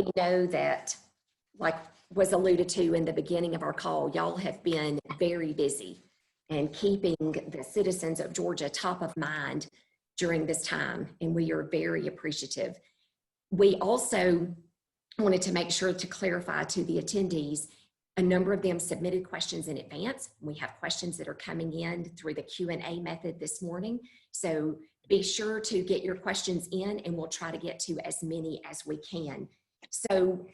we know that, like was alluded to in the beginning of our call, y'all have been very busy and keeping the citizens of Georgia top of mind during this time, and we are very appreciative. We also wanted to make sure to clarify to the attendees, a number of them submitted questions in advance. We have questions that are coming in through the Q&A method this morning. So be sure to get your questions in, and we'll try to get to as many as we can. So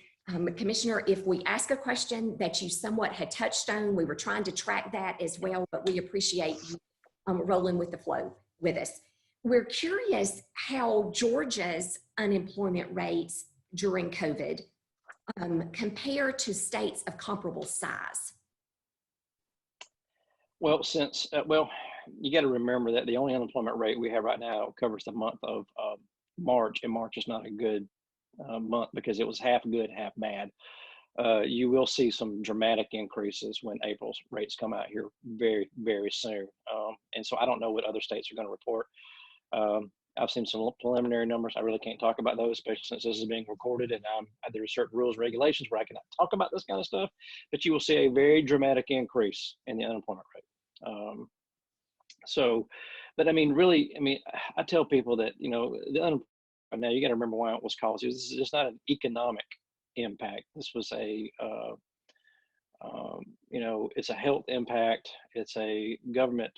Commissioner, if we ask a question that you somewhat had touched on, we were trying to track that as well, but we appreciate you rolling with the flow with us. We're curious how Georgia's unemployment rates during COVID compare to states of comparable size. Well, well, you got to remember that the only unemployment rate we have right now covers the month of March, and March is not a good month because it was half good, half bad. You will see some dramatic increases when April's rates come out here very, very soon. And so I don't know what other states are going to report. I've seen some preliminary numbers. I really can't talk about those, especially since this is being recorded, and there are certain rules and regulations where I cannot talk about this kind of stuff, but you will see a very dramatic increase in the unemployment rate. But I mean, really, I mean, I tell people that, you know, now you got to remember why it was caused. This is just not an economic impact. This was a, you know, it's a health impact. It's a government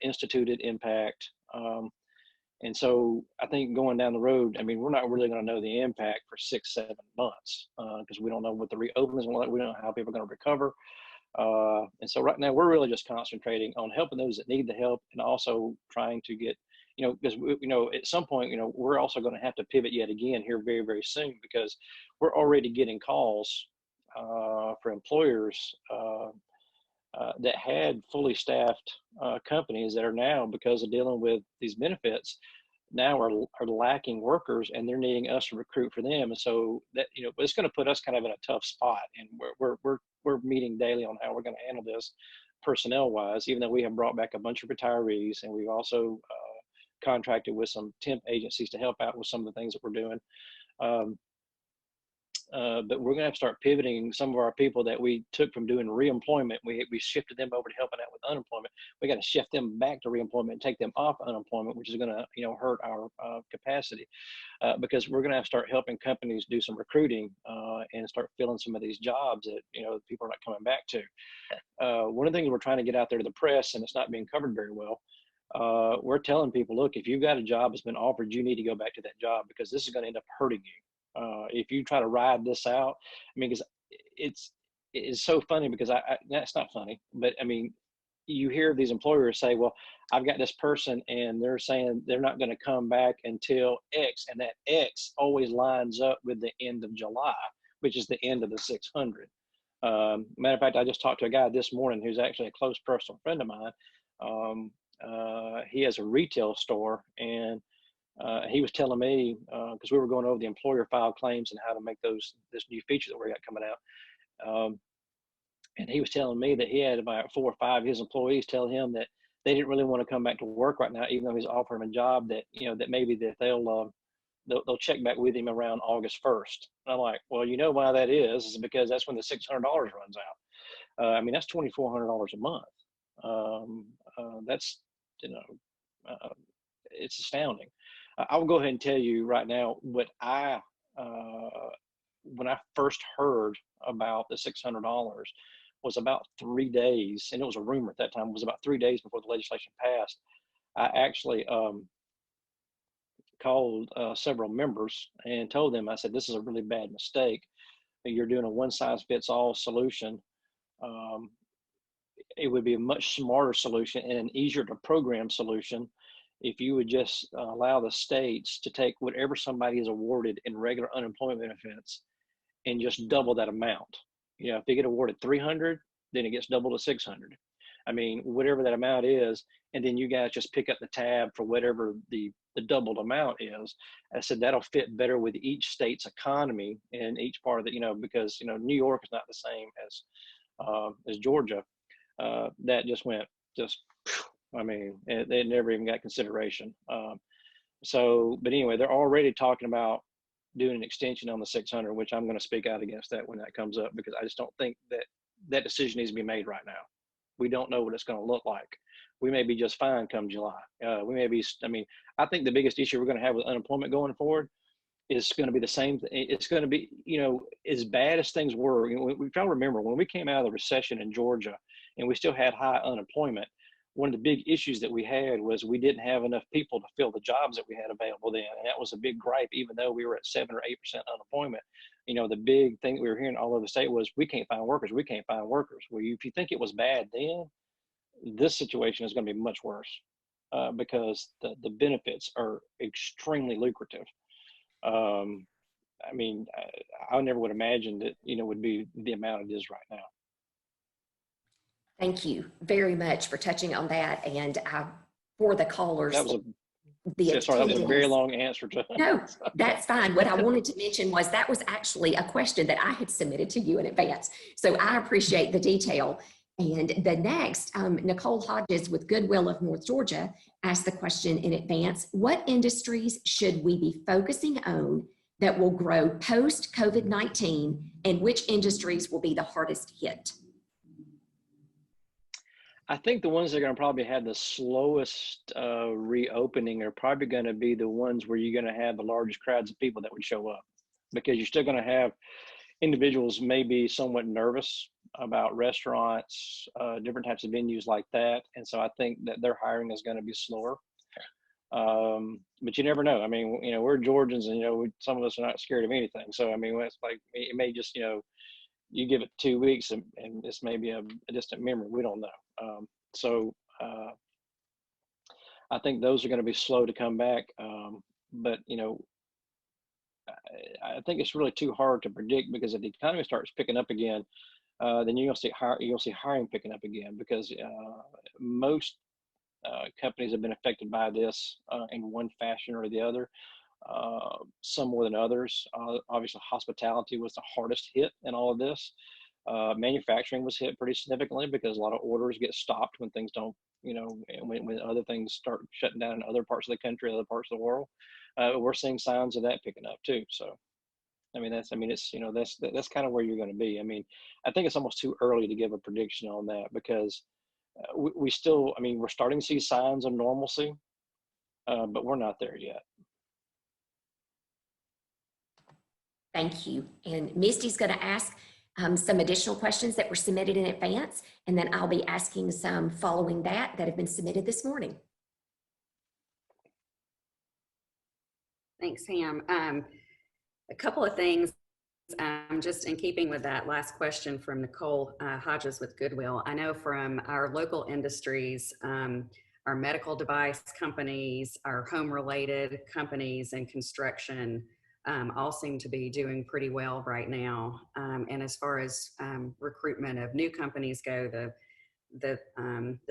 instituted impact. And so I think going down the road, I mean, we're not really going to know the impact for 6-7 months because we don't know what the reopening is like. We don't know how people are going to recover. And so right now we're really just concentrating on helping those that need the help, and also trying to get, you know, because, you know, at some point, you know, we're also going to have to pivot yet again here very, very soon, because we're already getting calls for employers that had fully staffed companies that are now, because of dealing with these benefits, now are lacking workers, and they're needing us to recruit for them. And so that, you know, it's going to put us kind of in a tough spot, and we're meeting daily on how we're going to handle this personnel wise, even though we have brought back a bunch of retirees, and we've also contracted with some temp agencies to help out with some of the things that we're doing. But we're going to have to start pivoting some of our people that we took from doing reemployment. We shifted them over to helping out with unemployment. We got to shift them back to reemployment and take them off unemployment, which is going to, you know, hurt our capacity, because we're going to have to start helping companies do some recruiting and start filling some of these jobs that, you know, people are not coming back to. One of the things we're trying to get out there to the press, and it's not being covered very well, we're telling people, look, if you've got a job that's been offered, you need to go back to that job, because this is going to end up hurting you. If you try to ride this out, I mean, because it's so funny, because that's not funny, but I mean, you hear these employers say, well, I've got this person and they're saying they're not going to come back until X, and that X always lines up with the end of July, which is the end of the 600. Matter of fact, I just talked to a guy this morning who's actually a close personal friend of mine. He has a retail store, and he was telling me, because we were going over the employer file claims and how to make this new feature that we got coming out. And he was telling me that he had about 4 or 5 of his employees tell him that they didn't really want to come back to work right now, even though he's offering them a job that, you know, that maybe that they'll check back with him around August 1st. And I'm like, well, you know why that is because that's when the $600 runs out. I mean, that's $2,400 a month. That's, you know, it's astounding. I will go ahead and tell you right now what when I first heard about the $600 was about 3 days, and it was a rumor at that time. It was about 3 days before the legislation passed. I actually called several members and told them, I said, this is a really bad mistake. You're doing a one-size-fits-all solution. It would be a much smarter solution and an easier to program solution if you would just allow the states to take whatever somebody is awarded in regular unemployment benefits and just double that amount. You know, if they get awarded 300, then it gets doubled to 600. I mean, whatever that amount is, and then you guys just pick up the tab for whatever the doubled amount is. I said that'll fit better with each state's economy and each part of the, you know, because, you know, New York is not the same as Georgia. That just went I mean, they never even got consideration. But anyway, they're already talking about doing an extension on the 600, which I'm going to speak out against that when that comes up, because I just don't think that that decision needs to be made right now. We don't know what it's going to look like. We may be just fine come July. We may be, I mean, I think the biggest issue we're going to have with unemployment going forward is going to be the same. It's going to be, as bad as things were. We try to remember when we came out of the recession in Georgia and we still had high unemployment. One of the big issues that we had was we didn't have enough people to fill the jobs that we had available then. And that was a big gripe, even though we were at 7 or 8% unemployment. The big thing that we were hearing all over the state was we can't find workers. We can't find workers. Well, if you think it was bad then, this situation is going to be much worse because the benefits are extremely lucrative. I mean, I never would imagine that, would be the amount it is right now. Thank you very much for touching on that. And for the callers, that was a very long answer to No, that's fine. What I wanted to mention was that was actually a question that I had submitted to you in advance. So I appreciate the detail. And the next, Nicole Hodges with Goodwill of North Georgia asked the question in advance: what industries should we be focusing on that will grow post-COVID-19, and which industries will be the hardest hit? I think the ones that are going to probably have the slowest reopening are probably going to be the ones where you're going to have the largest crowds of people that would show up, because you're still going to have individuals maybe somewhat nervous about restaurants, different types of venues like that. And so I think that their hiring is going to be slower. But you never know. I mean, we're Georgians, and, some of us are not scared of anything. So, I mean, it's like, it may just, you give it 2 weeks and this may be a distant memory. We don't know. So I think those are going to be slow to come back. But, I think it's really too hard to predict, because if the economy starts picking up again, then you'll see hiring picking up again, because most companies have been affected by this in one fashion or the other. Some more than others. Obviously, hospitality was the hardest hit in all of this. Manufacturing was hit pretty significantly because a lot of orders get stopped when things don't, when other things start shutting down in other parts of the country, other parts of the world. We're seeing signs of that picking up too. So, it's that's kind of where you're going to be. I think it's almost too early to give a prediction on that, because we still, we're starting to see signs of normalcy, but we're not there yet. Thank you. And Misty's going to ask some additional questions that were submitted in advance, and then I'll be asking some following that have been submitted this morning. Thanks, Sam. A couple of things, just in keeping with that last question from Nicole Hodges with Goodwill. I know from our local industries, our medical device companies, our home-related companies, and construction all seem to be doing pretty well right now. And as far as recruitment of new companies go, the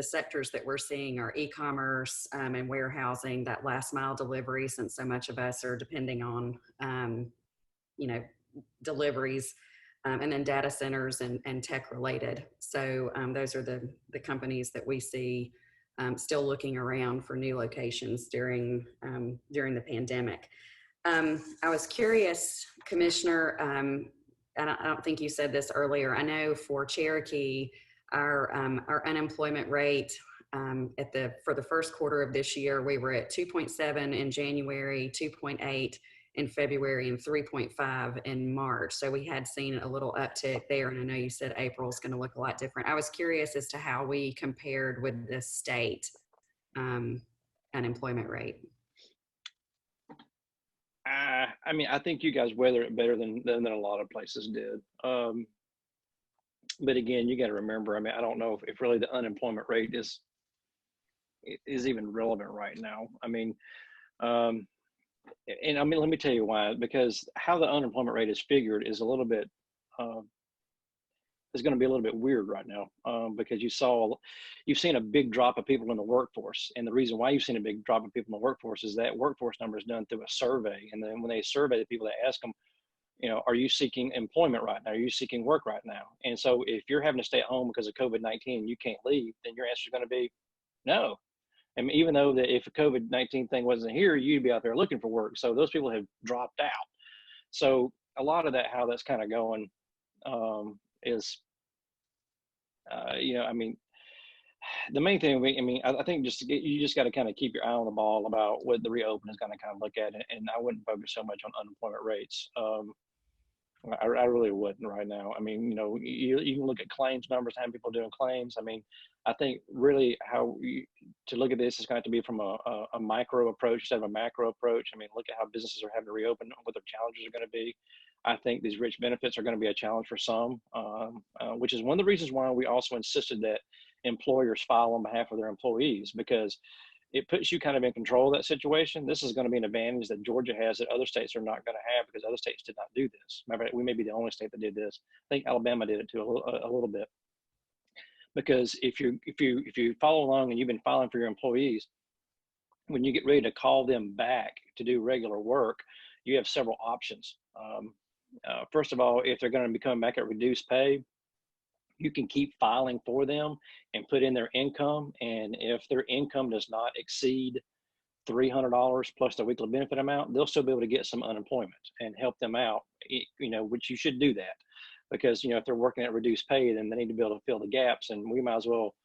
sectors that we're seeing are e-commerce and warehousing, that last mile delivery, since so much of us are depending on, deliveries, and then data centers and tech related. So those are the companies that we see still looking around for new locations during the pandemic. I was curious, Commissioner, and I don't think you said this earlier. I know for Cherokee, our unemployment rate for the first quarter of this year, we were at 2.7 in January, 2.8 in February, and 3.5 in March. So we had seen a little uptick there, and I know you said April is going to look a lot different. I was curious as to how we compared with the state unemployment rate. I think you guys weather it better than a lot of places did. But again, you got to remember, I don't know if really the unemployment rate is even relevant right now. Let me tell you why. Because how the unemployment rate is figured is a little bit, is going to be a little bit weird right now, because you've seen a big drop of people in the workforce. And the reason why you've seen a big drop of people in the workforce is that workforce number is done through a survey. And then when they survey the people, they ask them, are you seeking employment right now? Are you seeking work right now? And so if you're having to stay at home because of COVID-19 and you can't leave, then your answer is going to be no. Even though that if a COVID-19 thing wasn't here, you'd be out there looking for work. So those people have dropped out. So a lot of that, how that's kind of going, is, I mean, the main thing, I think you just got to kind of keep your eye on the ball about what the reopen is going to kind of look at, and I wouldn't focus so much on unemployment rates. I really wouldn't right now. I mean, you can look at claims numbers, how many people doing claims. I mean, I think really to look at this is going to be from a micro approach instead of a macro approach. I mean, look at how businesses are having to reopen, what their challenges are going to be. I think these rich benefits are going to be a challenge for some, which is one of the reasons why we also insisted that employers file on behalf of their employees, because it puts you kind of in control of that situation. This is going to be an advantage that Georgia has that other states are not going to have, because other states did not do this. Remember, we may be the only state that did this. I think Alabama did it too a little bit. Because if you follow along and you've been filing for your employees, when you get ready to call them back to do regular work, you have several options. First of all, if they're going to be coming back at reduced pay, you can keep filing for them and put in their income. And if their income does not exceed $300 plus their weekly benefit amount, they'll still be able to get some unemployment and help them out, which you should do that. Because, if they're working at reduced pay, then they need to be able to fill the gaps, and we might as well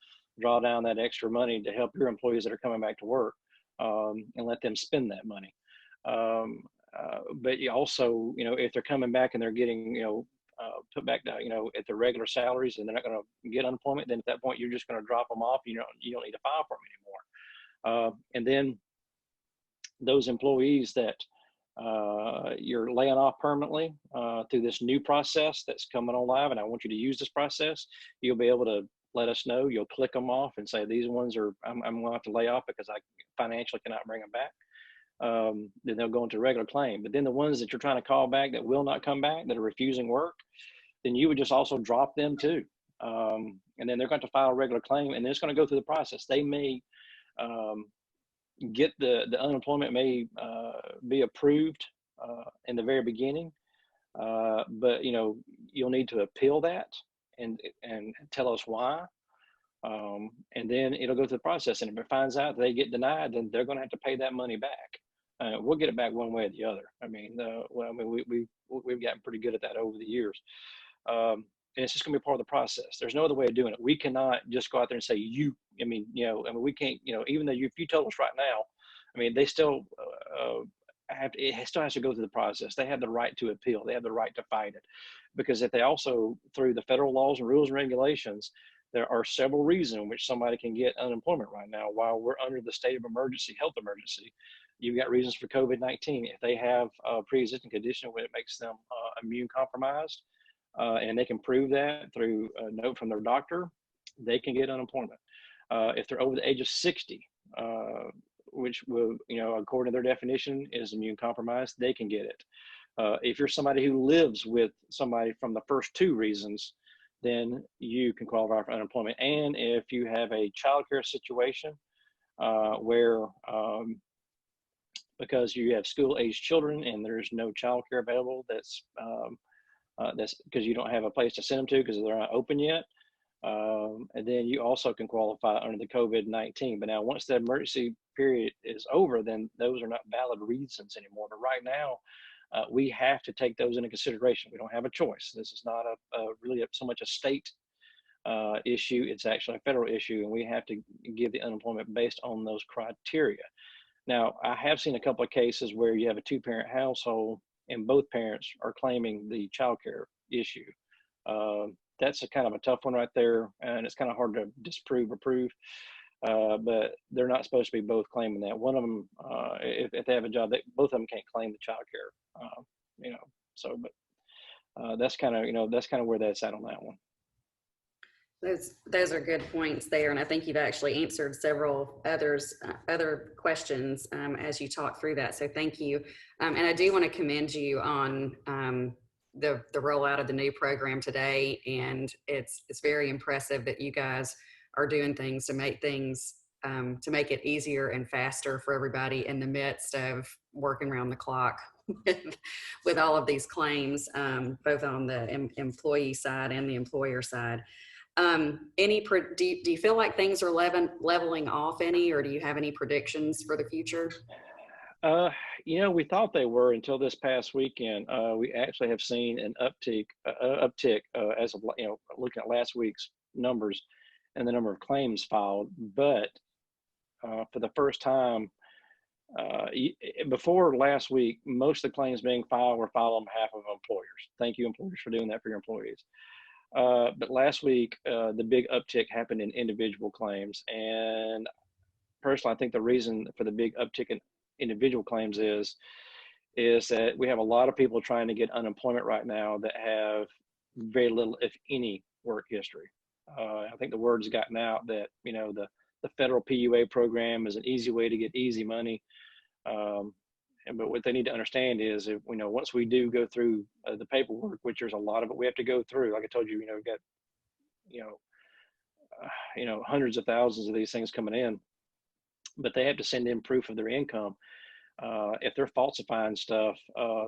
draw down that extra money to help your employees that are coming back to work, and let them spend that money. But you also, if they're coming back and they're getting, put back down, at their regular salaries, and they're not going to get unemployment, then at that point, you're just going to drop them off. You don't need to file for them anymore. And then those employees that you're laying off permanently through this new process that's coming on live, and I want you to use this process, you'll be able to let us know. You'll click them off and say, these ones I'm going to have to lay off because I financially cannot bring them back. Then they'll go into regular claim. But then the ones that you're trying to call back that will not come back, that are refusing work, then you would just also drop them too. And then they're going to file a regular claim, and then it's going to go through the process. They may get the unemployment may be approved in the very beginning, but you'll need to appeal that and tell us why. And then it'll go through the process. And if it finds out they get denied, then they're going to have to pay that money back. We'll get it back one way or the other. I mean, we've gotten pretty good at that over the years. And it's just going to be part of the process. There's no other way of doing it. We cannot just go out there and say, we can't, even though if you tell us right now, they still it still has to go through the process. They have the right to appeal. They have the right to fight it. Because if they also, through the federal laws and rules and regulations, there are several reasons in which somebody can get unemployment right now while we're under the state of emergency, health emergency. You've got reasons for COVID-19. If they have a pre-existing condition where it makes them immune compromised, and they can prove that through a note from their doctor, they can get unemployment. If they're over the age of 60, which will, according to their definition is immune compromised, they can get it. If you're somebody who lives with somebody from the first two reasons, then you can qualify for unemployment. And if you have a childcare situation where, because you have school-aged children and there's no childcare available, that's because you don't have a place to send them to because they're not open yet. And then you also can qualify under the COVID-19. But now once the emergency period is over, then those are not valid reasons anymore. But right now, we have to take those into consideration. We don't have a choice. This is not really so much a state issue. It's actually a federal issue, and we have to give the unemployment based on those criteria. Now, I have seen a couple of cases where you have a two-parent household and both parents are claiming the child care issue. That's a kind of a tough one right there, and it's kind of hard to disprove or prove. But they're not supposed to be both claiming that. One of them, if they have a job, both of them can't claim the child care. But that's kind of where that's at on that one. Those are good points there, and I think you've actually answered several other questions as you talk through that. So thank you, and I do want to commend you on the rollout of the new program today, and it's very impressive that you guys are doing things to make it easier and faster for everybody in the midst of working around the clock with all of these claims, both on the employee side and the employer side. Do you feel like things are leveling off any, or do you have any predictions for the future? Uh, we thought they were until this past weekend. We actually have seen an uptick as of looking at last week's numbers and the number of claims filed. But for the first time, before last week, most of the claims being filed were filed on behalf of employers. Thank you, employers, for doing that for your employees. But last week, the big uptick happened in individual claims, and personally, I think the reason for the big uptick in individual claims is that we have a lot of people trying to get unemployment right now that have very little, if any, work history. I think the word's gotten out that the federal PUA program is an easy way to get easy money. But what they need to understand is, if once we do go through the paperwork, which there's a lot of it we have to go through. Like I told you, we've got hundreds of thousands of these things coming in, but they have to send in proof of their income. If they're falsifying stuff,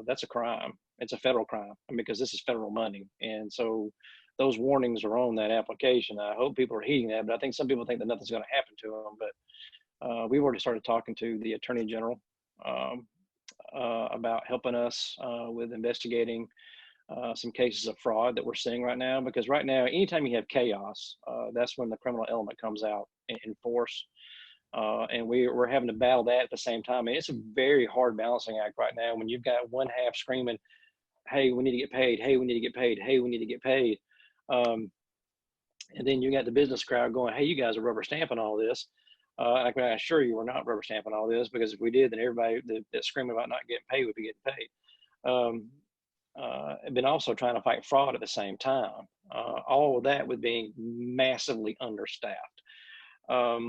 that's a crime. It's a federal crime because this is federal money. And so those warnings are on that application. I hope people are heeding that, but I think some people think that nothing's going to happen to them. But we've already started talking to the Attorney General about helping us with investigating some cases of fraud that we're seeing right now. Because right now, anytime you have chaos, that's when the criminal element comes out in force. And we're having to battle that at the same time. And it's a very hard balancing act right now when you've got one half screaming, hey, we need to get paid. Hey, we need to get paid. Hey, we need to get paid. And then you got the business crowd going, hey, you guys are rubber stamping all this. I can assure you we're not rubber stamping all this, because if we did, then everybody that's screaming about not getting paid would be getting paid. And then also trying to fight fraud at the same time. All of that with being massively understaffed. But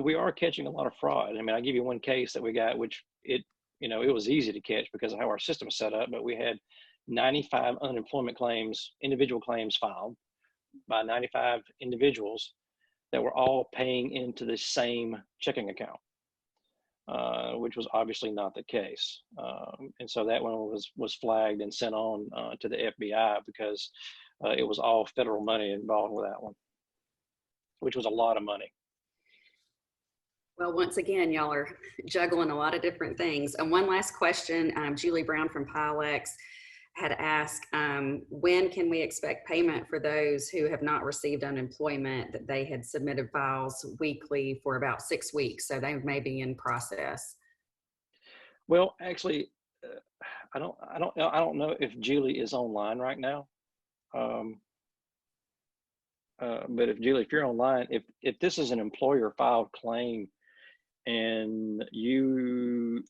we are catching a lot of fraud. I mean, I'll give you one case that we got, which it was easy to catch because of how our system is set up, but we had 95 unemployment claims, individual claims filed by 95 individuals that were all paying into the same checking account, which was obviously not the case. And so that one was flagged and sent on to the FBI because it was all federal money involved with that one, which was a lot of money. Well, once again, y'all are juggling a lot of different things. And one last question, Julie Brown from Pilex had asked, when can we expect payment for those who have not received unemployment, that they had submitted files weekly for about 6 weeks, so they may be in process? Well, actually, I don't know if Julie is online right now. But if you're online, if this is an employer filed claim, and your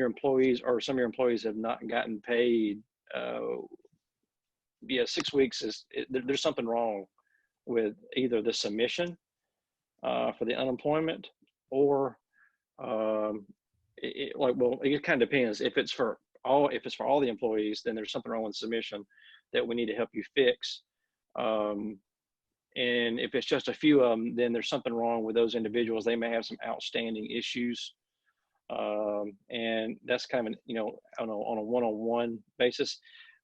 employees or some of your employees have not gotten paid, 6 weeks there's something wrong with either the submission for the unemployment, or it kind of depends. If it's for all the employees, then there's something wrong with submission that we need to help you fix. And if it's just a few of them, then there's something wrong with those individuals. They may have some outstanding issues. And that's kind of, on a one-on-one basis.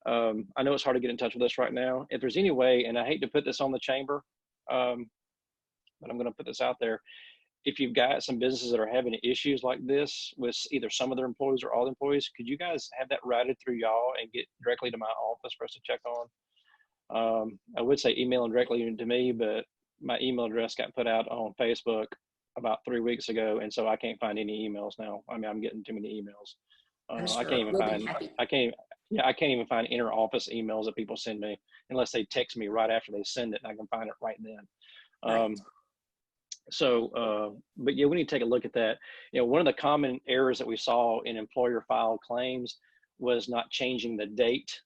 I know it's hard to get in touch with us right now. If there's any way, and I hate to put this on the chamber, but I'm going to put this out there. If you've got some businesses that are having issues like this with either some of their employees or all the employees, could you guys have that routed through y'all and get directly to my office for us to check on? I would say email them directly to me, but my email address got put out on Facebook about 3 weeks ago, and so I can't find any emails now. I mean, I'm getting too many emails. Sure. I can't even find inter-office emails that people send me unless they text me right after they send it, and I can find it right then. Right. But yeah, we need to take a look at that. One of the common errors that we saw in employer filed claims was not changing the date.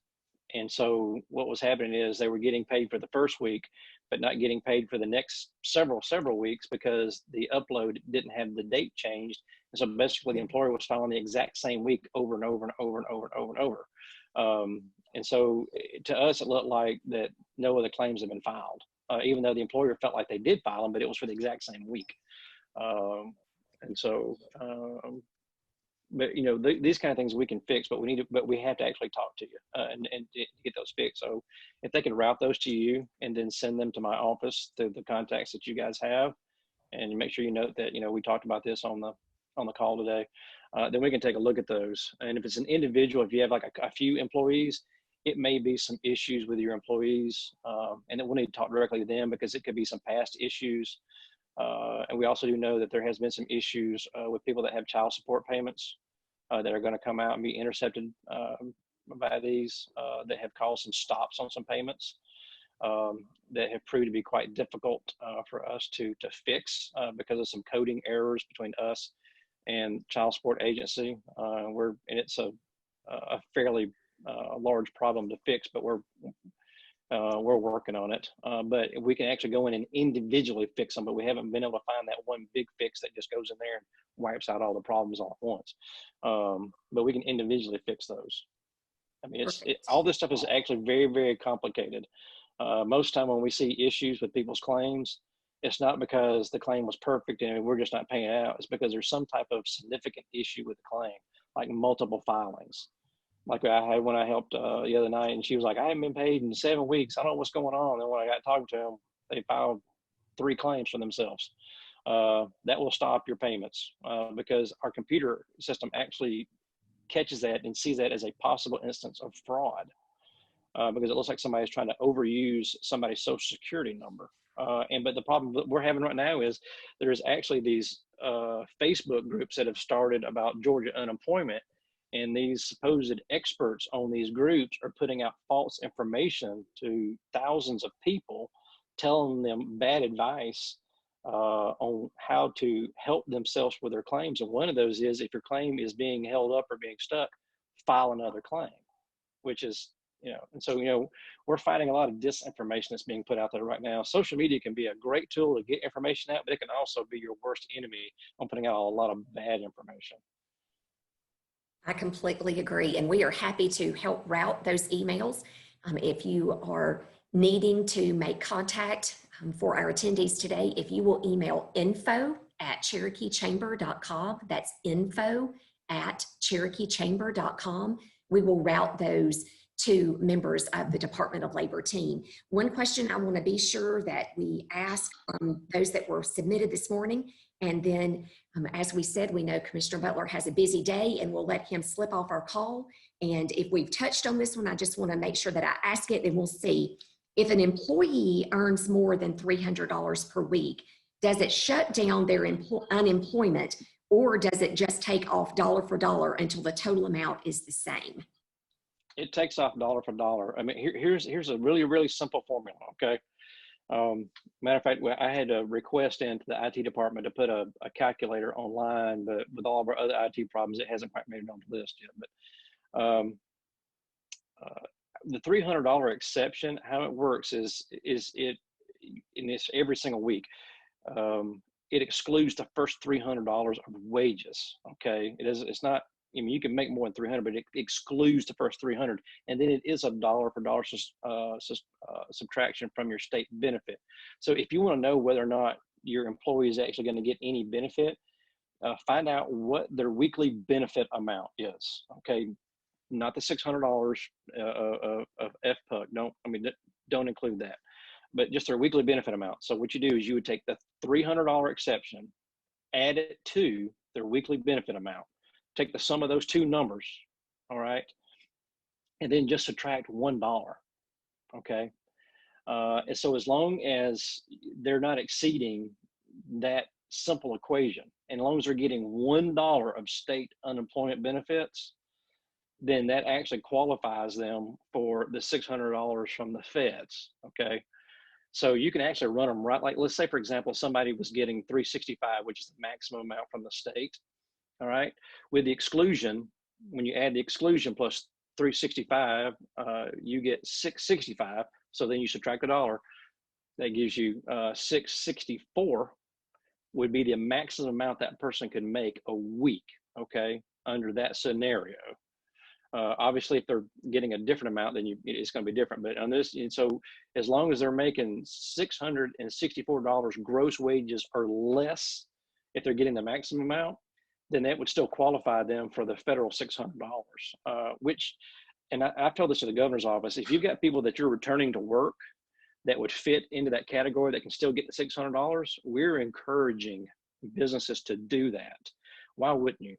And so what was happening is they were getting paid for the first week, but not getting paid for the next several weeks because the upload didn't have the date changed. And so basically the employer was filing the exact same week over and over and over and over and over and over. And so to us, it looked like that no other claims have been filed, even though the employer felt like they did file them, but it was for the exact same week. But these kind of things we can fix, but we have to actually talk to you and get those fixed. So if they can route those to you and then send them to my office through the contacts that you guys have, and make sure you note that we talked about this on the on the call today, then we can take a look at those. And if it's an individual, if you have like a few employees, it may be some issues with your employees, and then we'll need to talk directly to them because it could be some past issues. And we also do know that there has been some issues with people that have child support payments that are going to come out and be intercepted by these that have caused some stops on some payments that have proved to be quite difficult for us to fix because of some coding errors between us and child support agency. And it's a fairly large problem to fix, but we're working on it. But we can actually go in and individually fix them, but we haven't been able to find that one big fix that just goes in there and wipes out all the problems all at once. But we can individually fix those. I mean, all this stuff is actually very, very complicated. Most time when we see issues with people's claims, it's not because the claim was perfect and we're just not paying it out. It's because there's some type of significant issue with the claim, like multiple filings. Like I had when I helped the other night, and she was like, I haven't been paid in 7 weeks. I don't know what's going on. And when I got talking to them, they filed 3 claims for themselves. That will stop your payments because our computer system actually catches that and sees that as a possible instance of fraud because it looks like somebody's trying to overuse somebody's social security number. But the problem that we're having right now is there's actually these Facebook groups that have started about Georgia unemployment, and these supposed experts on these groups are putting out false information to thousands of people, telling them bad advice on how to help themselves with their claims. And one of those is if your claim is being held up or being stuck, file another claim, which is, and so, we're fighting a lot of disinformation that's being put out there right now. Social media can be a great tool to get information out, but it can also be your worst enemy on putting out a lot of bad information. I completely agree. And we are happy to help route those emails. If you are needing to make contact for our attendees today, if you will email info@cherokeechamber.com, that's info@cherokeechamber.com, we will route those to members of the Department of Labor team. One question I want to be sure that we ask those that were submitted this morning, and then as we said, we know Commissioner Butler has a busy day and we'll let him slip off our call. And if we've touched on this one, I just want to make sure that I ask it, and we'll see. If an employee earns more than $300 per week, does it shut down their unemployment, or does it just take off dollar for dollar until the total amount is the same? It takes off dollar for dollar. I mean, here's a really, really simple formula, okay? Matter of fact, I had a request into the IT department to put a calculator online, but with all of our other IT problems, it hasn't quite made it on the list yet. But the $300 exception, how it works is it, and it's every single week. It excludes the first $300 of wages. Okay, it's not. I mean, you can make more than 300, but it excludes the first 300, and then it is a dollar for dollar subtraction from your state benefit. So if you want to know whether or not your employee is actually going to get any benefit, find out what their weekly benefit amount is. Okay, not the $600 of FPUC. Don't include that, but just their weekly benefit amount. So what you do is you would take the $300 exception, add it to their weekly benefit amount. Take the sum of those two numbers, all right, and then just subtract $1, okay? And so as long as they're not exceeding that simple equation, and as long as they're getting $1 of state unemployment benefits, then that actually qualifies them for the $600 from the feds, okay? So you can actually run them right, like let's say, for example, somebody was getting $365, which is the maximum amount from the state. All right, with the exclusion, when you add the exclusion plus 365, you get 665. So then you subtract $1. That gives you 664 would be the maximum amount that person can make a week. Okay, under that scenario. Obviously, if they're getting a different amount, then it's going to be different. But on this, and so as long as they're making $664 gross wages or less, if they're getting the maximum amount, then that would still qualify them for the federal $600, which, and I've told this to the governor's office, if you've got people that you're returning to work that would fit into that category that can still get the $600, we're encouraging businesses to do that. Why wouldn't you?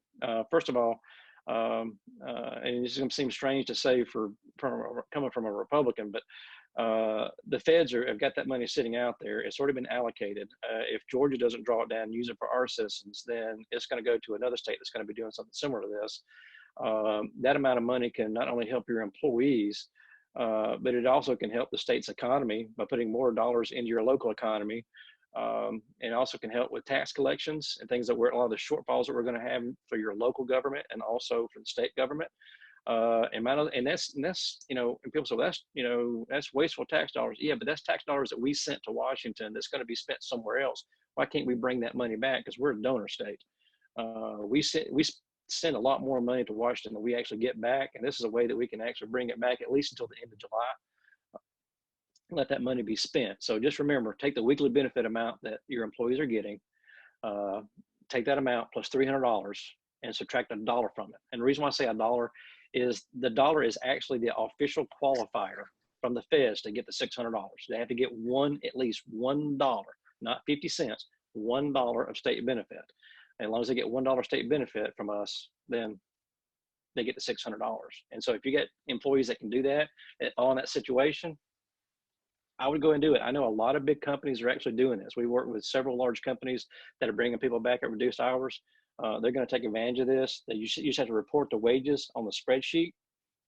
First of all, and this is going to seem strange to say coming from a Republican, but the feds have got that money sitting out there. It's already been allocated. If Georgia doesn't draw it down and use it for our citizens, then it's going to go to another state that's going to be doing something similar to this. That amount of money can not only help your employees, but it also can help the state's economy by putting more dollars into your local economy. And also can help with tax collections and things that a lot of the shortfalls that we're going to have for your local government and also for the state government. And that's and people say, that's wasteful tax dollars. Yeah, but that's tax dollars that we sent to Washington that's going to be spent somewhere else. Why can't we bring that money back? Because we're a donor state. We send a lot more money to Washington than we actually get back, and this is a way that we can actually bring it back at least until the end of July. Let that money be spent. So just remember, take the weekly benefit amount that your employees are getting, take that amount plus $300 and subtract $1 from it. And the reason why I say $1 is the dollar is actually the official qualifier from the feds to get the $600. They have to get at least $1, not 50 cents, $1 of state benefit. And as long as they get $1 state benefit from us, then they get the $600. And so if you get employees that can do that on that situation, I would go and do it. I know a lot of big companies are actually doing this. We work with several large companies that are bringing people back at reduced hours. They're going to take advantage of this. You just have to report the wages on the spreadsheet,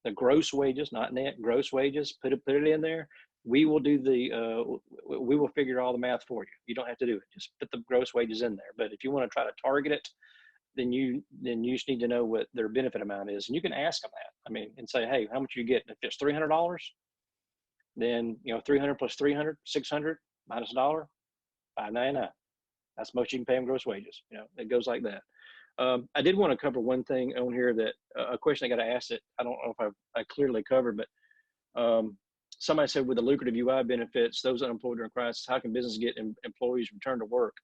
the gross wages, not net, gross wages. Put it in there. We will do we will figure all the math for you. You don't have to do it. Just put the gross wages in there. But if you want to try to target it, then you just need to know what their benefit amount is, and you can ask them that. I mean, and say, hey, how much are you getting? If it's $300, then 300 plus 300, 600 minus $1, $599. That's most you can pay them gross wages. It goes like that. I did want to cover one thing on here that a question I got asked that I don't know if I clearly covered, but somebody said with the lucrative UI benefits, those unemployed during crisis, how can business get employees return to work?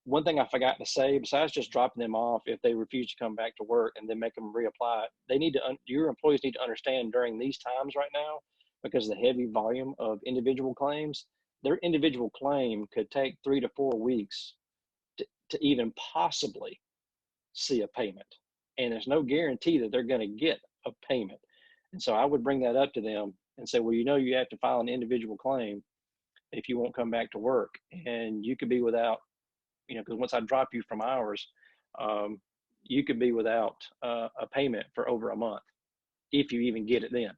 One thing I forgot to say, besides just dropping them off if they refuse to come back to work and then make them reapply, your employees need to understand during these times right now, because of the heavy volume of individual claims, their individual claim could take 3 to 4 weeks to even possibly see a payment. And there's no guarantee that they're going to get a payment. And so I would bring that up to them and say, well, you have to file an individual claim if you won't come back to work. And you could be without, because once I drop you from hours, you could be without a payment for over a month if you even get it then.